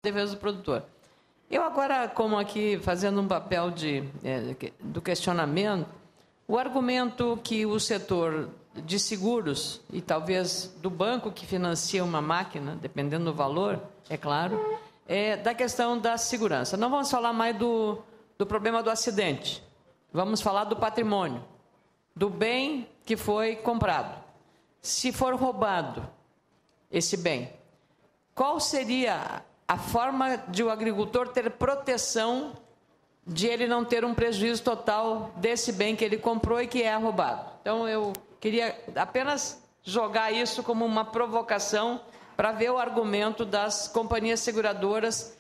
defesa do produtor. Eu agora, como aqui, fazendo um papel do questionamento, o argumento que o setor de seguros, e talvez do banco que financia uma máquina, dependendo do valor, é claro, é da questão da segurança. Não vamos falar mais do problema do acidente, vamos falar do patrimônio, do bem que foi comprado. Se for roubado esse bem, qual seria a forma de o agricultor ter proteção de ele não ter um prejuízo total desse bem que ele comprou e que é roubado? Então, eu queria apenas jogar isso como uma provocação para ver o argumento das companhias seguradoras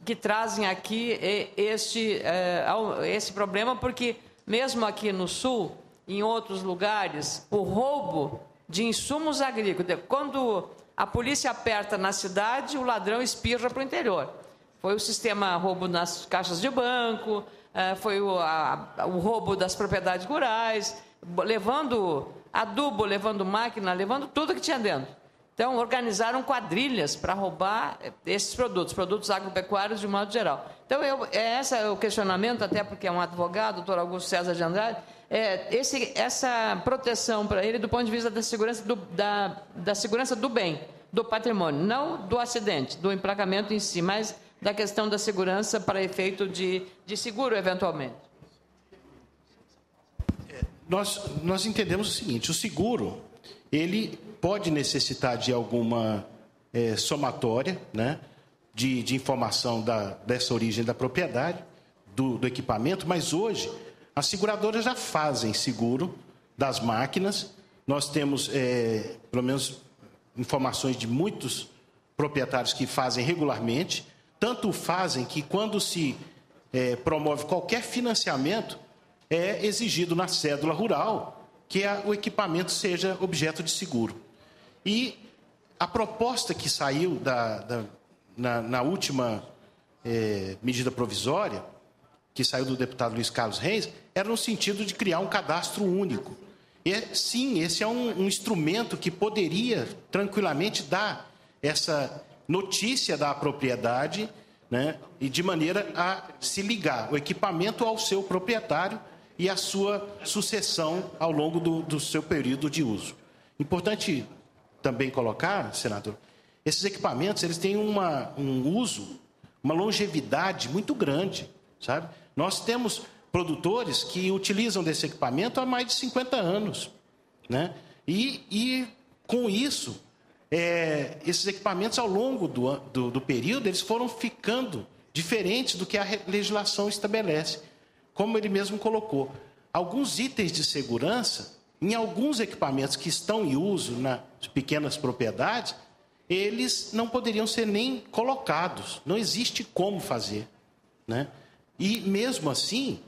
que trazem aqui esse problema, porque mesmo aqui no Sul, em outros lugares, o roubo de insumos agrícolas, quando a polícia aperta na cidade, o ladrão espirra para o interior. Foi o sistema roubo nas caixas de banco, foi o roubo das propriedades rurais, levando adubo, levando máquina, levando tudo que tinha dentro. Então, organizaram quadrilhas para roubar esses produtos agropecuários de modo geral. Então, esse é o questionamento, até porque é um advogado, doutor Augusto César de Andrade, essa proteção para ele do ponto de vista da segurança da segurança do bem, do patrimônio, não do acidente, do emplacamento em si, mas da questão da segurança para efeito de seguro, eventualmente. Nós entendemos o seguinte: o seguro, ele pode necessitar de alguma somatória, né, de informação dessa origem da propriedade, do equipamento, mas hoje as seguradoras já fazem seguro das máquinas. Nós temos, pelo menos, informações de muitos proprietários que fazem regularmente, tanto fazem que quando se promove qualquer financiamento, é exigido na cédula rural que o equipamento seja objeto de seguro. E a proposta que saiu na última medida provisória, que saiu do deputado Luiz Carlos Reis, era no sentido de criar um cadastro único. E, sim, esse é um instrumento que poderia tranquilamente dar essa notícia da propriedade, né, e de maneira a se ligar o equipamento ao seu proprietário e a sua sucessão ao longo do seu período de uso. Importante também colocar, senador, esses equipamentos eles têm um uso, uma longevidade muito grande, sabe? Nós temos produtores que utilizam desse equipamento há mais de 50 anos, né? E com isso, esses equipamentos ao longo do período, eles foram ficando diferentes do que a legislação estabelece. Como ele mesmo colocou, alguns itens de segurança, em alguns equipamentos que estão em uso nas pequenas propriedades, eles não poderiam ser nem colocados, não existe como fazer, né? E, mesmo assim,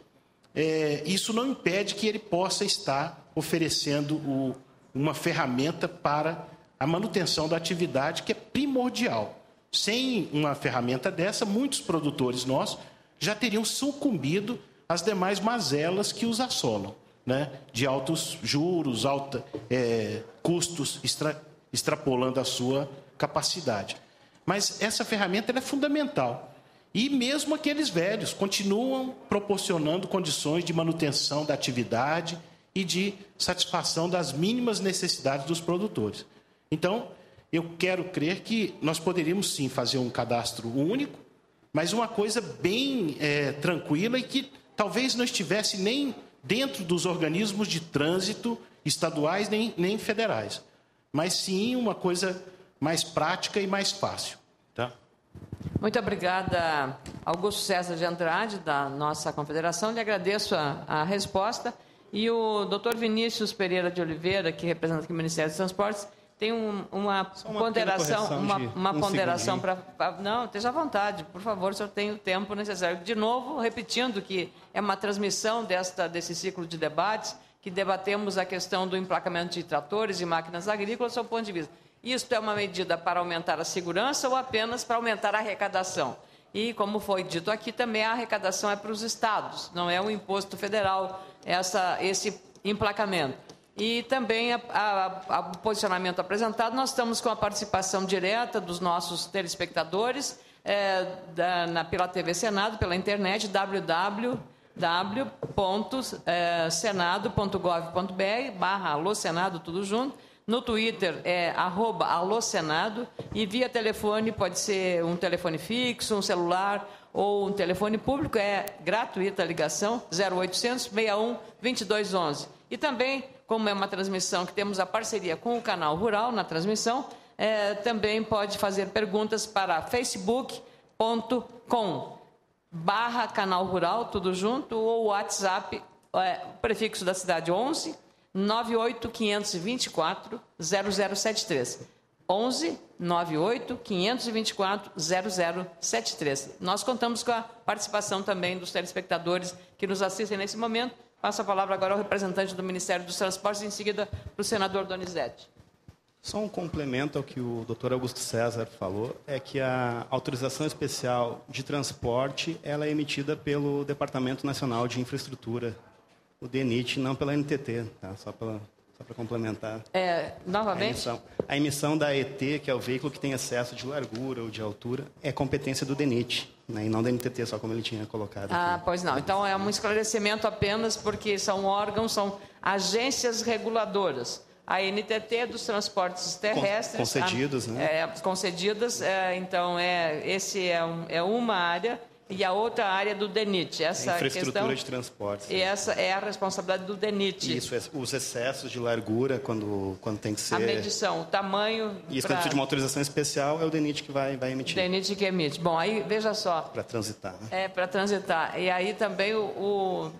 isso não impede que ele possa estar oferecendo uma ferramenta para a manutenção da atividade, que é primordial. Sem uma ferramenta dessa, muitos produtores nossos já teriam sucumbido às demais mazelas que os assolam, né? De altos juros, custos, extrapolando a sua capacidade. Mas essa ferramenta ela é fundamental. E mesmo aqueles velhos continuam proporcionando condições de manutenção da atividade e de satisfação das mínimas necessidades dos produtores. Então, eu quero crer que nós poderíamos sim fazer um cadastro único, mas uma coisa bem tranquila e que talvez não estivesse nem dentro dos organismos de trânsito estaduais nem federais, mas sim uma coisa mais prática e mais fácil. Tá? Muito obrigada, Augusto César de Andrade, da nossa confederação. Lhe agradeço a resposta. E o doutor Vinícius Pereira de Oliveira, que representa aqui o Ministério dos Transportes, tem uma ponderação para... Não, esteja à vontade, por favor, o senhor tem o tempo necessário. De novo, repetindo que é uma transmissão desse ciclo de debates, que debatemos a questão do emplacamento de tratores e máquinas agrícolas, do seu ponto de vista. Isto é uma medida para aumentar a segurança ou apenas para aumentar a arrecadação? E, como foi dito aqui, também a arrecadação é para os estados, não é o imposto federal, esse emplacamento. E também o posicionamento apresentado, nós estamos com a participação direta dos nossos telespectadores. pela TV Senado, pela internet, www.senado.gov.br/Alô Senado, tudo junto. No Twitter é @Alô Senado, e via telefone, pode ser um telefone fixo, um celular ou um telefone público, é gratuita a ligação, 0800 61 2211. E também, como é uma transmissão que temos a parceria com o Canal Rural na transmissão, também pode fazer perguntas para facebook.com/Canal Rural, tudo junto, ou WhatsApp, prefixo da cidade 11 98 524 0073. 11 98 524 0073. Nós contamos com a participação também dos telespectadores que nos assistem nesse momento. Passo a palavra agora ao representante do Ministério dos Transportes, em seguida para o senador Donizete. Só um complemento ao que o doutor Augusto César falou, é que a autorização especial de transporte ela é emitida pelo Departamento Nacional de Infraestrutura, o DENIT, não pela NTT, tá? Só para complementar. Novamente? A emissão da ET, que é o veículo que tem excesso de largura ou de altura, é competência do DENIT, né? E não da NTT, só como ele tinha colocado aqui. Pois não. Então, é um esclarecimento apenas porque são órgãos, são agências reguladoras. A NTT dos transportes terrestres... Concedidos, né? Concedidas. Então, esse é uma área... E a outra área do DENIT. Essa infraestrutura de transportes. E essa é a responsabilidade do DENIT. Isso, os excessos de largura, quando tem que ser... A medição, o tamanho... Isso, quando precisa de uma autorização especial, é o DENIT que vai emitir. O DENIT que emite. Bom, aí, veja só... Para transitar. Né? Para transitar. E aí também o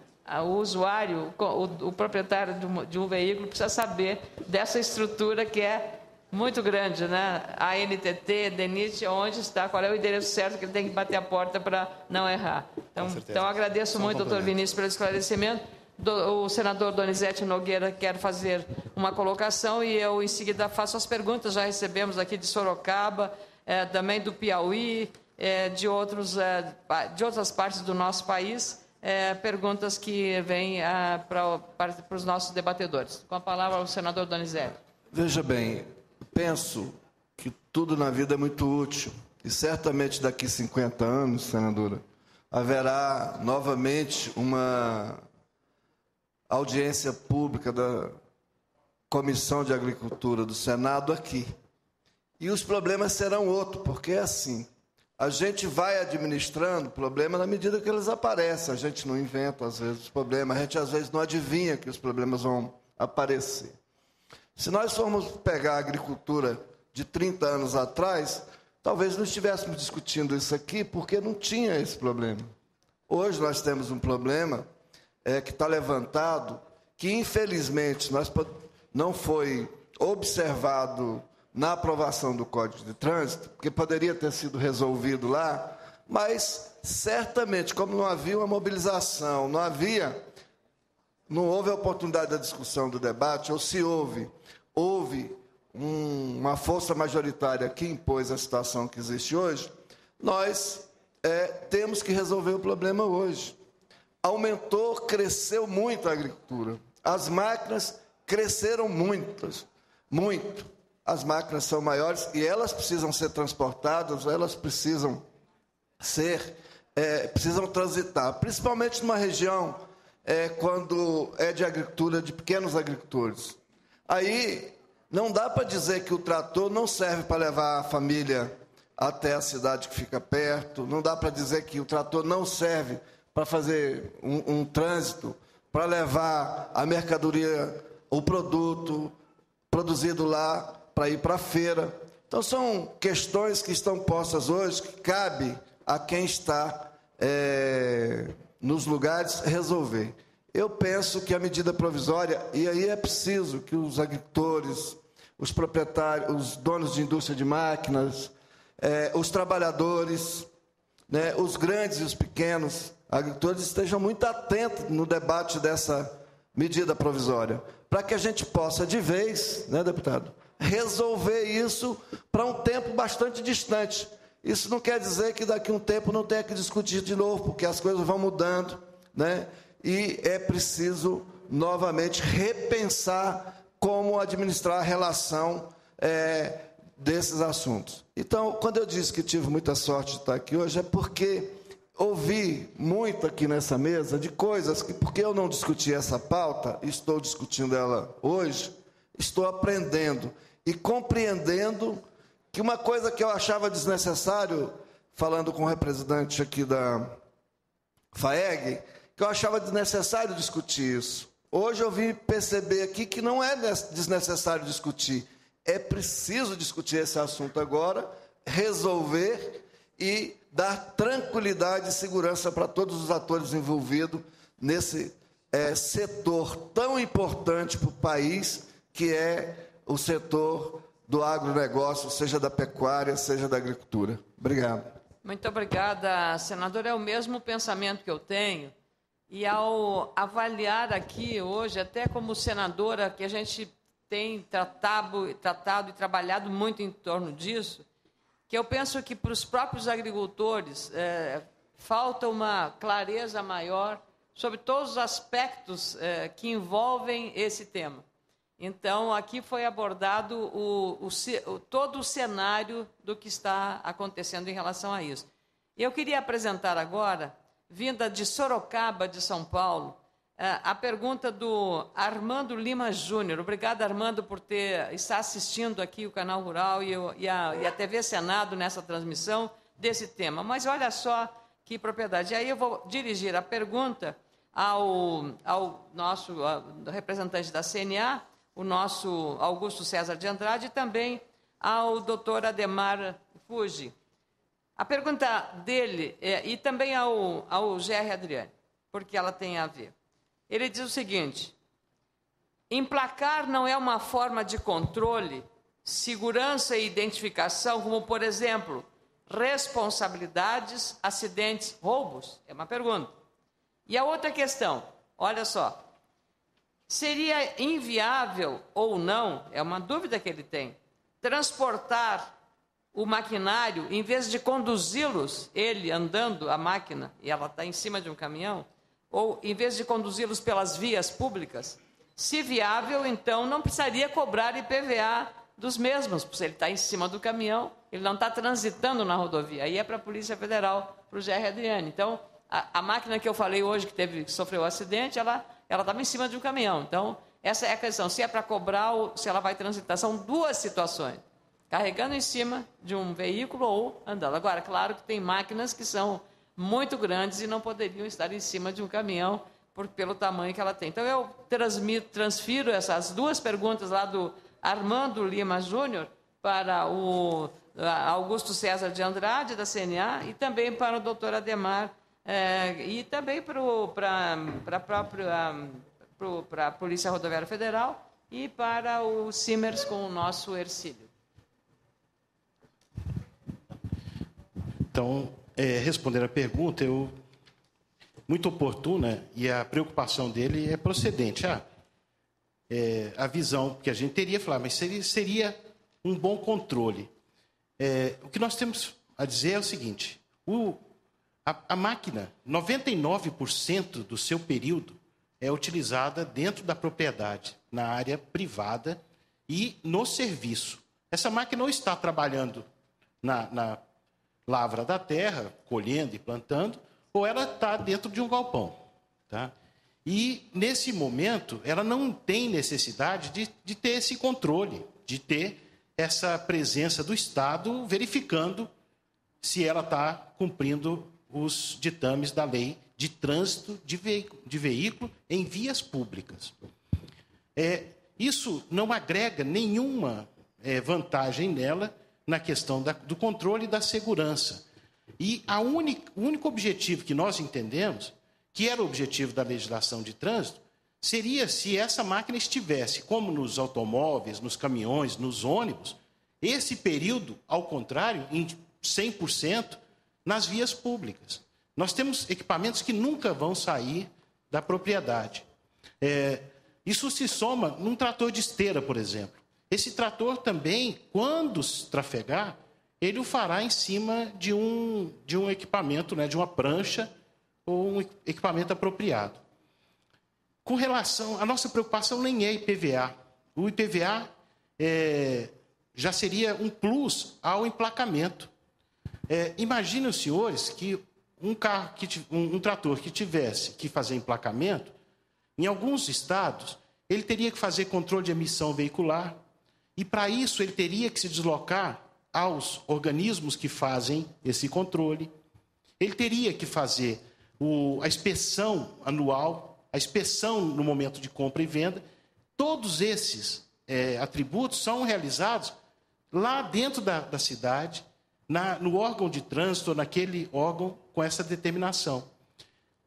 usuário, o proprietário de um veículo precisa saber dessa estrutura que é muito grande, né? A NTT, DENIT, onde está, qual é o endereço certo que ele tem que bater a porta para não errar. Então agradeço muito, doutor Vinícius, pelo esclarecimento. O senador Donizete Nogueira quer fazer uma colocação e eu, em seguida, faço as perguntas. Já recebemos aqui de Sorocaba, também do Piauí, de outras partes do nosso país, perguntas que vêm para os nossos debatedores. Com a palavra, o senador Donizete. Veja bem, penso que tudo na vida é muito útil e certamente daqui 50 anos, senadora, haverá novamente uma audiência pública da Comissão de Agricultura do Senado aqui. E os problemas serão outros, porque é assim, a gente vai administrando o problema na medida que eles aparecem, a gente não inventa às vezes os problemas, a gente às vezes não adivinha que os problemas vão aparecer. Se nós formos pegar a agricultura de 30 anos atrás, talvez não estivéssemos discutindo isso aqui, porque não tinha esse problema. Hoje nós temos um problema que está levantado, que infelizmente não foi observado na aprovação do Código de Trânsito, porque poderia ter sido resolvido lá, mas certamente, como não havia uma mobilização, não houve a oportunidade da discussão, do debate, ou se houve uma força majoritária que impôs a situação que existe hoje, nós temos que resolver o problema hoje. Cresceu muito a agricultura. As máquinas cresceram muito. As máquinas são maiores e elas precisam ser transportadas, elas precisam transitar, principalmente numa região quando é de agricultura, de pequenos agricultores. Aí não dá para dizer que o trator não serve para levar a família até a cidade que fica perto, não dá para dizer que o trator não serve para fazer um trânsito, para levar a mercadoria, o produto produzido lá, para ir para a feira. Então, são questões que estão postas hoje, que cabe a quem está nos lugares resolver. Eu penso que a medida provisória, e aí é preciso que os agricultores, os proprietários, os donos de indústria de máquinas, os trabalhadores, né, os grandes e os pequenos agricultores estejam muito atentos no debate dessa medida provisória, para que a gente possa, de vez, né, deputado, resolver isso para um tempo bastante distante. Isso não quer dizer que daqui a um tempo não tenha que discutir de novo, porque as coisas vão mudando, né? E é preciso, novamente, repensar como administrar a relação desses assuntos. Então, quando eu disse que tive muita sorte de estar aqui hoje, é porque ouvi muito aqui nessa mesa de coisas que, porque eu não discuti essa pauta, estou discutindo ela hoje, estou aprendendo e compreendendo que uma coisa que eu achava desnecessário, falando com o representante aqui da FAEG, que eu achava desnecessário discutir isso. Hoje eu vim perceber aqui que não é desnecessário discutir, é preciso discutir esse assunto agora, resolver e dar tranquilidade e segurança para todos os atores envolvidos nesse setor tão importante para o país, que é o setor do agronegócio, seja da pecuária, seja da agricultura. Obrigado. Muito obrigada, senador. É o mesmo pensamento que eu tenho. E ao avaliar aqui hoje, até como senadora, que a gente tem tratado e trabalhado muito em torno disso, que eu penso que para os próprios agricultores falta uma clareza maior sobre todos os aspectos que envolvem esse tema. Então, aqui foi abordado todo o cenário do que está acontecendo em relação a isso. Eu queria apresentar agora, vinda de Sorocaba, de São Paulo, a pergunta do Armando Lima Júnior. Obrigada, Armando, por estar assistindo aqui o Canal Rural e a TV Senado nessa transmissão desse tema. Mas olha só que propriedade. E aí eu vou dirigir a pergunta ao nosso representante da CNA, o nosso Augusto César de Andrade, e também ao doutor Ademar Fuji. A pergunta dele, e também ao GR Adriane, porque ela tem a ver. Ele diz o seguinte: emplacar não é uma forma de controle, segurança e identificação, como, por exemplo, responsabilidades, acidentes, roubos? É uma pergunta. E a outra questão, olha só, seria inviável ou não, é uma dúvida que ele tem, transportar o maquinário, em vez de conduzi-los, ele andando a máquina, e ela está em cima de um caminhão, ou em vez de conduzi-los pelas vias públicas? Se viável, então, não precisaria cobrar IPVA dos mesmos, porque ele está em cima do caminhão, ele não está transitando na rodovia. Aí é para a Polícia Federal, para o GR Adriane. Então, a máquina que eu falei hoje, que sofreu um acidente, ela estava em cima de um caminhão. Então, essa é a questão, se é para cobrar ou se ela vai transitar. São duas situações, carregando em cima de um veículo ou andando. Agora, claro que tem máquinas que são muito grandes e não poderiam estar em cima de um caminhão pelo tamanho que ela tem. Então, eu transfiro essas duas perguntas lá do Armando Lima Júnior para o Augusto César de Andrade, da CNA, e também para o doutor Ademar, e também para a Polícia Rodoviária Federal e para o Simers com o nosso Hercílio. Então, responder a pergunta, muito oportuna, e a preocupação dele é procedente. A visão que a gente teria, falar, mas seria um bom controle. O que nós temos a dizer é o seguinte: a máquina, 99% do seu período é utilizada dentro da propriedade, na área privada e no serviço. Essa máquina não está trabalhando na lavra da terra, colhendo e plantando, ou ela está dentro de um galpão. Tá? E, nesse momento, ela não tem necessidade de ter esse controle, de ter essa presença do Estado verificando se ela está cumprindo os ditames da lei de trânsito de veículo em vias públicas. Isso não agrega nenhuma vantagem nela na questão do controle e da segurança. E o único objetivo que nós entendemos, que era o objetivo da legislação de trânsito, seria se essa máquina estivesse, como nos automóveis, nos caminhões, nos ônibus, esse período, ao contrário, em 100%, nas vias públicas. Nós temos equipamentos que nunca vão sair da propriedade. Isso se soma num trator de esteira, por exemplo. Esse trator também, quando trafegar, ele o fará em cima de um equipamento, né, de uma prancha ou um equipamento apropriado. Com relação, a nossa preocupação nem é IPVA. O IPVA já seria um plus ao emplacamento. Imaginem os senhores que um trator que tivesse que fazer emplacamento, em alguns estados, ele teria que fazer controle de emissão veicular, e para isso ele teria que se deslocar aos organismos que fazem esse controle. Ele teria que fazer a inspeção anual, a inspeção no momento de compra e venda. Todos esses atributos são realizados lá dentro da cidade, no órgão de trânsito, naquele órgão com essa determinação.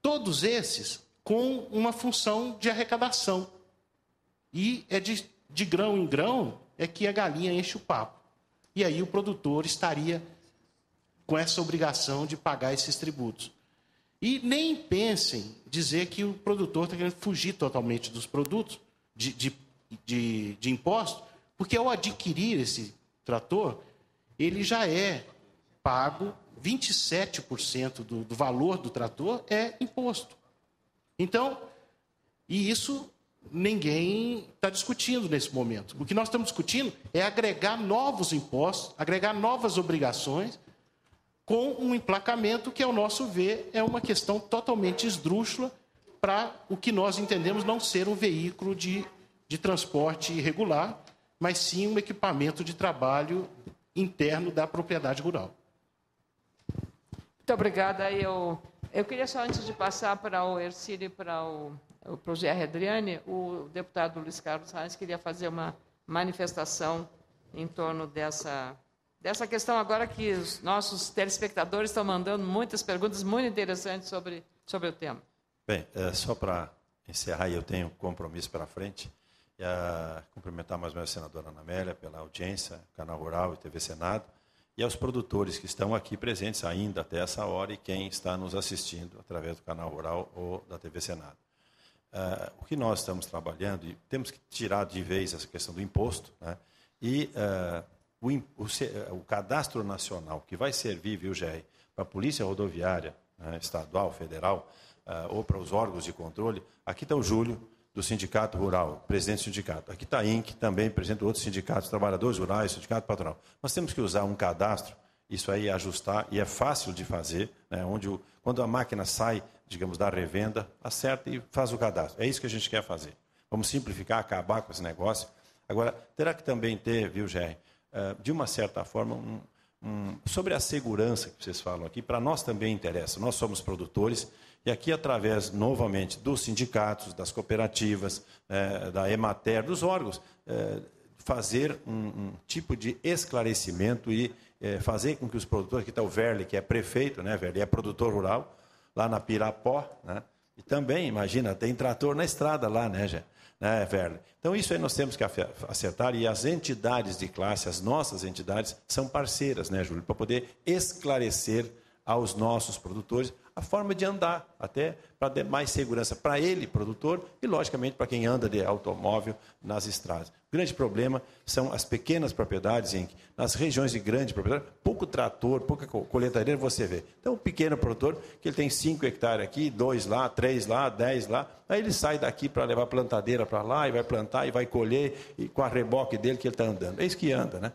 Todos esses com uma função de arrecadação. E de grão em grão é que a galinha enche o papo. E aí o produtor estaria com essa obrigação de pagar esses tributos. E nem pensem dizer que o produtor está querendo fugir totalmente dos produtos de imposto, porque ao adquirir esse trator, ele já é pago 27% do valor do trator é imposto. Então, e isso ninguém está discutindo nesse momento. O que nós estamos discutindo é agregar novos impostos, agregar novas obrigações, com um emplacamento que, ao nosso ver, é uma questão totalmente esdrúxula para o que nós entendemos não ser um veículo de transporte irregular, mas sim um equipamento de trabalho interno da propriedade rural. Muito obrigada. Eu queria só, antes de passar para o Ercílio e para o Gerry Adriani, o deputado Luiz Carlos Reis queria fazer uma manifestação em torno dessa questão agora que os nossos telespectadores estão mandando muitas perguntas muito interessantes sobre o tema. Bem, só para encerrar, eu tenho um compromisso pela frente, cumprimentar mais uma vez a senadora Ana Amélia pela audiência, Canal Rural e TV Senado, e aos produtores que estão aqui presentes ainda até essa hora e quem está nos assistindo através do Canal Rural ou da TV Senado. O que nós estamos trabalhando, e temos que tirar de vez essa questão do imposto, né? E o cadastro nacional, que vai servir, viu, Gerry, para a Polícia Rodoviária, né, estadual, federal, ou para os órgãos de controle. Aqui está o Júlio, do Sindicato Rural, presidente do sindicato. Aqui está a INC, também presidente de outros sindicatos, trabalhadores rurais, sindicato patronal. Nós temos que usar um cadastro, isso aí ajustar, e é fácil de fazer, né, quando a máquina sai, digamos, da revenda, acerta e faz o cadastro. É isso que a gente quer fazer. Vamos simplificar, acabar com esse negócio. Agora, terá que também ter, viu, Gerry, de uma certa forma, sobre a segurança que vocês falam aqui, para nós também interessa. Nós somos produtores e aqui, através, novamente, dos sindicatos, das cooperativas, da Emater, dos órgãos, fazer um tipo de esclarecimento e fazer com que os produtores, aqui está o Verle, que é prefeito, né, Verle, é produtor rural, lá na Pirapó, né, e também, imagina, tem trator na estrada lá, né, Verle? Então, isso aí nós temos que acertar, e as entidades de classe, as nossas entidades, são parceiras, né, Júlio, para poder esclarecer aos nossos produtores a forma de andar, até para dar mais segurança para ele, produtor, e, logicamente, para quem anda de automóvel nas estradas. O grande problema são as pequenas propriedades, em que, nas regiões de grande propriedade, pouco trator, pouca coletadeira você vê. Então, o pequeno produtor, que ele tem 5 hectares aqui, 2 lá, 3 lá, 10 lá, aí ele sai daqui para levar plantadeira para lá, e vai plantar, e vai colher, e com a reboque dele que ele está andando. É isso que anda, né?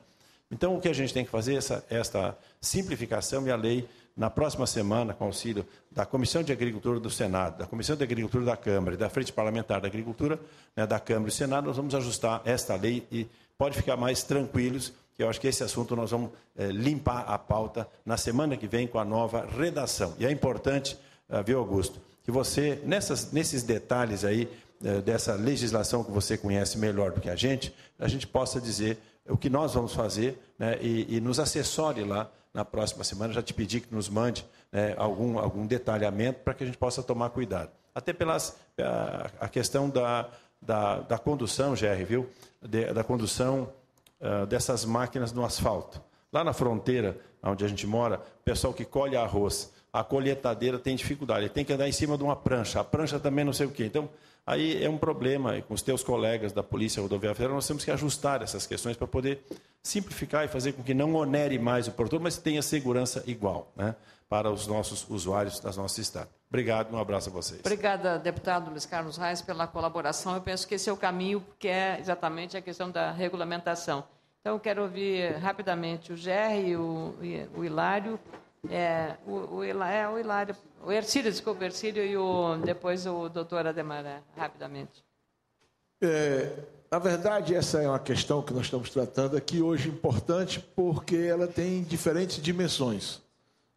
Então, o que a gente tem que fazer é esta simplificação, e a lei, na próxima semana, com auxílio da Comissão de Agricultura do Senado, da Comissão de Agricultura da Câmara e da Frente Parlamentar da Agricultura, né, da Câmara e do Senado, nós vamos ajustar esta lei e pode ficar mais tranquilos, que eu acho que esse assunto nós vamos limpar a pauta na semana que vem com a nova redação. E é importante, viu, Augusto, que você, nesses detalhes aí, dessa legislação que você conhece melhor do que a gente possa dizer o que nós vamos fazer, né, e nos assessore lá na próxima semana. Já te pedi que nos mande, né, algum detalhamento para que a gente possa tomar cuidado. Até a questão da condução, Gerry, viu? Da condução dessas máquinas no asfalto. Lá na fronteira, onde a gente mora, o pessoal que colhe arroz, a colheitadeira tem dificuldade, ele tem que andar em cima de uma prancha, a prancha também não sei o quê. Então, aí é um problema, e com os teus colegas da Polícia Rodoviária Federal, nós temos que ajustar essas questões para poder simplificar e fazer com que não onere mais o produtor, mas tenha segurança igual, né, para os nossos usuários das nossas estradas. Obrigado, um abraço a vocês. Obrigada, deputado Luiz Carlos Reis, pela colaboração. Eu penso que esse é o caminho, que é exatamente a questão da regulamentação. Então, quero ouvir rapidamente o Gerry e o Hilário. O Hilário, o Hercílio, desculpa, o Hercílio e depois o doutor Ademar, rapidamente. Na verdade, essa é uma questão que nós estamos tratando aqui hoje importante porque ela tem diferentes dimensões,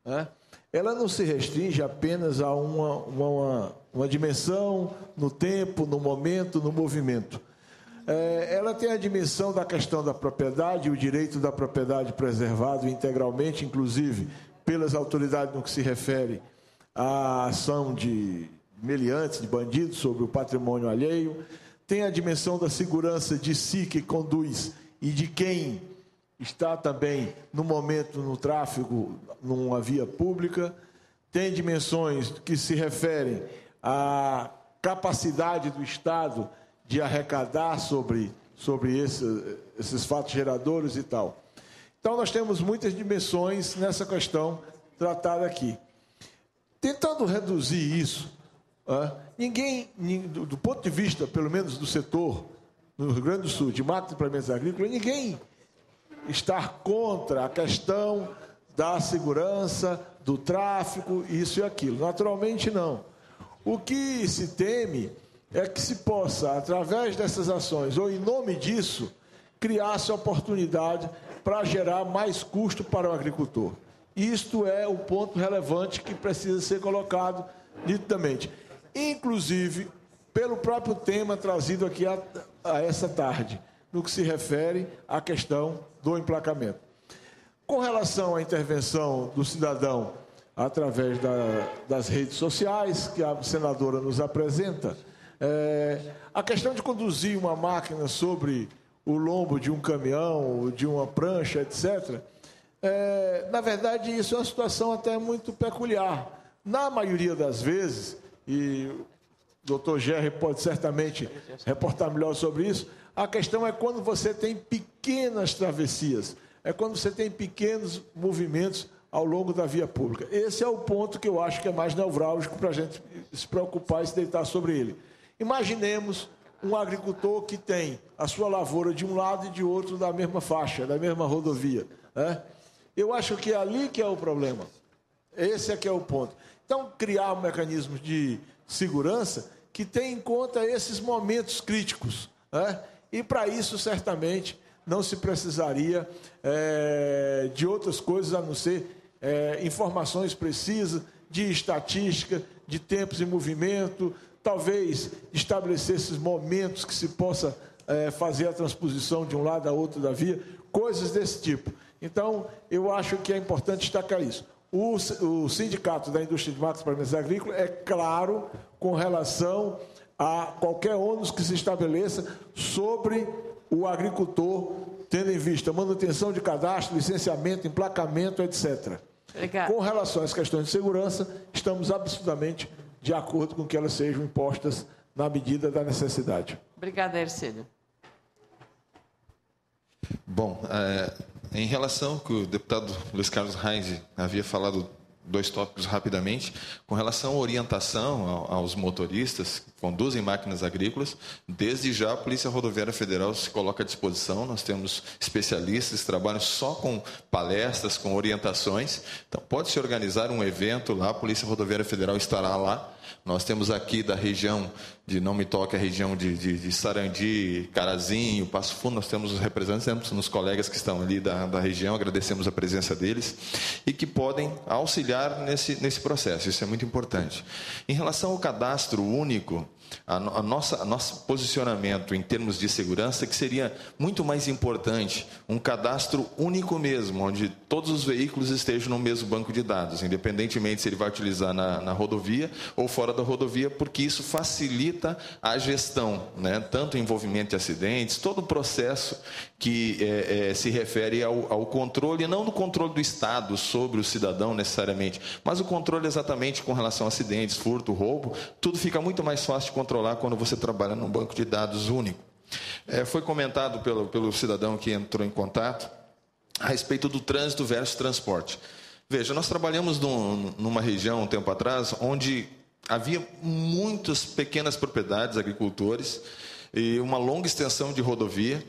né? Ela não se restringe apenas a uma dimensão no tempo, no momento, no movimento. Ela tem a dimensão da questão da propriedade, o direito da propriedade preservado integralmente, inclusive pelas autoridades no que se refere à ação de meliantes, de bandidos sobre o patrimônio alheio. Tem a dimensão da segurança de si que conduz e de quem está também no momento no tráfego numa via pública. Tem dimensões que se referem à capacidade do Estado de arrecadar sobre esses fatos geradores e tal. Então, nós temos muitas dimensões nessa questão tratada aqui. Tentando reduzir isso, ninguém, do ponto de vista, pelo menos do setor, no Rio Grande do Sul, de máquinas e implementos agrícolas, ninguém está contra a questão da segurança, do tráfico, isso e aquilo. Naturalmente, não. O que se teme é que se possa, através dessas ações, ou em nome disso, criar-se oportunidade para gerar mais custo para o agricultor. Isto é o ponto relevante que precisa ser colocado nitidamente. Inclusive, pelo próprio tema trazido aqui a essa tarde, no que se refere à questão do emplacamento. Com relação à intervenção do cidadão através das redes sociais, que a senadora nos apresenta, a questão de conduzir uma máquina sobre o lombo de um caminhão, de uma prancha, etc., na verdade, isso é uma situação até muito peculiar. Na maioria das vezes, e o doutor Gerry pode certamente reportar melhor sobre isso, a questão é quando você tem pequenas travessias, é quando você tem pequenos movimentos ao longo da via pública. Esse é o ponto que eu acho que é mais nevrálgico para a gente se preocupar e se deitar sobre ele. Imaginemos um agricultor que tem a sua lavoura de um lado e de outro da mesma faixa, da mesma rodovia, né? Eu acho que é ali que é o problema. Esse é que é o ponto. Então, criar um mecanismo de segurança que tenha em conta esses momentos críticos, né? E, para isso, certamente, não se precisaria de outras coisas a não ser informações precisas de estatística, de tempos em movimento, talvez estabelecer esses momentos que se possa fazer a transposição de um lado a outro da via, coisas desse tipo. Então, eu acho que é importante destacar isso. O Sindicato da Indústria de Máquinas e Implementos Agrícolas é claro com relação a qualquer ônus que se estabeleça sobre o agricultor, tendo em vista manutenção de cadastro, licenciamento, emplacamento, etc. Obrigado. Com relação às questões de segurança, estamos absolutamente de acordo com que elas sejam impostas na medida da necessidade. Obrigada, Hercílio. Bom, em relação ao que o deputado Luiz Carlos Reis havia falado, dois tópicos rapidamente, com relação à orientação aos motoristas que conduzem máquinas agrícolas, desde já a Polícia Rodoviária Federal se coloca à disposição, nós temos especialistas que trabalham só com palestras, com orientações, então pode-se organizar um evento lá, a Polícia Rodoviária Federal estará lá. Nós temos aqui da região de Não Me Toque, a região de Sarandi, Carazinho, Passo Fundo, nós temos os representantes, temos os colegas que estão ali da região, agradecemos a presença deles, e que podem auxiliar nesse processo, isso é muito importante. Em relação ao cadastro único, nosso posicionamento em termos de segurança, que seria muito mais importante um cadastro único mesmo, onde todos os veículos estejam no mesmo banco de dados, independentemente se ele vai utilizar na rodovia ou fora da rodovia, porque isso facilita a gestão, né? Tanto o envolvimento de acidentes, todo o processo que se refere ao controle, não do controle do Estado sobre o cidadão necessariamente, mas o controle exatamente com relação a acidentes, furto, roubo, tudo fica muito mais fácil de controlar quando você trabalha num banco de dados único. Foi comentado pelo cidadão que entrou em contato a respeito do trânsito versus transporte. Veja, nós trabalhamos numa região, um tempo atrás, onde havia muitas pequenas propriedades, agricultores, e uma longa extensão de rodovia,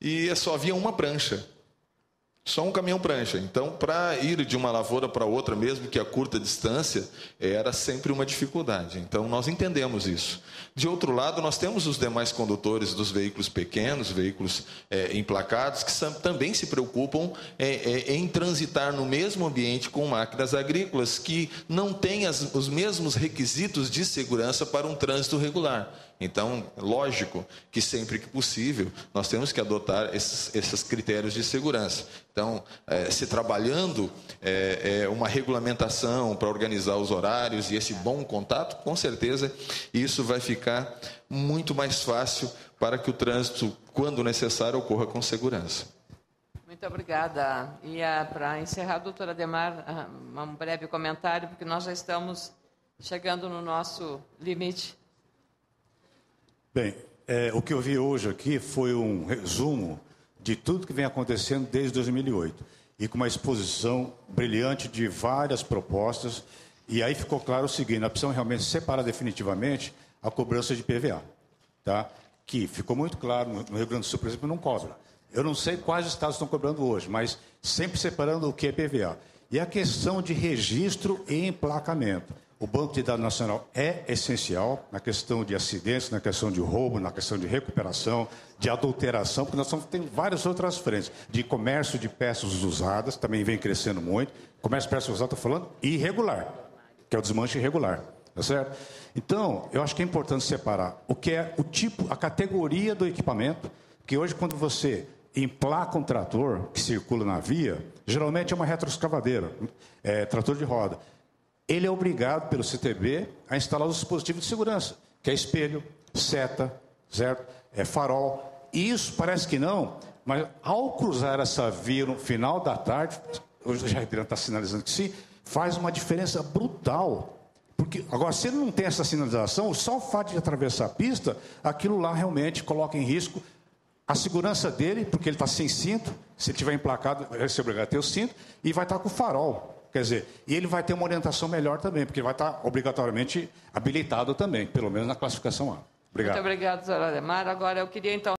e só havia uma prancha. Só um caminhão-prancha. Então, para ir de uma lavoura para outra, mesmo que a curta distância, era sempre uma dificuldade. Então, nós entendemos isso. De outro lado, nós temos os demais condutores dos veículos pequenos, veículos emplacados, que também se preocupam em transitar no mesmo ambiente com máquinas agrícolas, que não têm os mesmos requisitos de segurança para um trânsito regular. Então, lógico que sempre que possível, nós temos que adotar esses critérios de segurança. Então, se trabalhando uma regulamentação para organizar os horários e esse bom contato, com certeza isso vai ficar muito mais fácil para que o trânsito, quando necessário, ocorra com segurança. Muito obrigada. E para encerrar, doutora Adhemar, um breve comentário, porque nós já estamos chegando no nosso limite. Bem, o que eu vi hoje aqui foi um resumo de tudo que vem acontecendo desde 2008. E com uma exposição brilhante de várias propostas. E aí ficou claro o seguinte: nós precisamos realmente separar definitivamente a cobrança de PVA. Tá? Que ficou muito claro, no Rio Grande do Sul, por exemplo, não cobra. Eu não sei quais estados estão cobrando hoje, mas sempre separando o que é PVA. E a questão de registro e emplacamento. O Banco de Dados Nacional é essencial na questão de acidentes, na questão de roubo, na questão de recuperação, de adulteração, porque nós temos várias outras frentes. De comércio de peças usadas, também vem crescendo muito. Comércio de peças usadas, estou falando, irregular, que é o desmanche irregular. Tá certo? Então, eu acho que é importante separar o que é o tipo, a categoria do equipamento, que hoje, quando você emplaca um trator que circula na via, geralmente é uma retroescavadeira, trator de roda. Ele é obrigado, pelo CTB, a instalar os dispositivos de segurança, que é espelho, seta, certo? Farol. E isso parece que não, mas ao cruzar essa via no final da tarde, hoje o Jair está sinalizando que sim, faz uma diferença brutal. Porque, agora, se ele não tem essa sinalização, só o fato de atravessar a pista, aquilo lá realmente coloca em risco a segurança dele, porque ele está sem cinto, se ele estiver emplacado, ele vai ser obrigado a ter o cinto, e vai estar com o farol. Quer dizer, e ele vai ter uma orientação melhor também, porque ele vai estar obrigatoriamente habilitado também, pelo menos na classificação A. Obrigado. Muito obrigado, doutora Adhemar. Agora eu queria, então...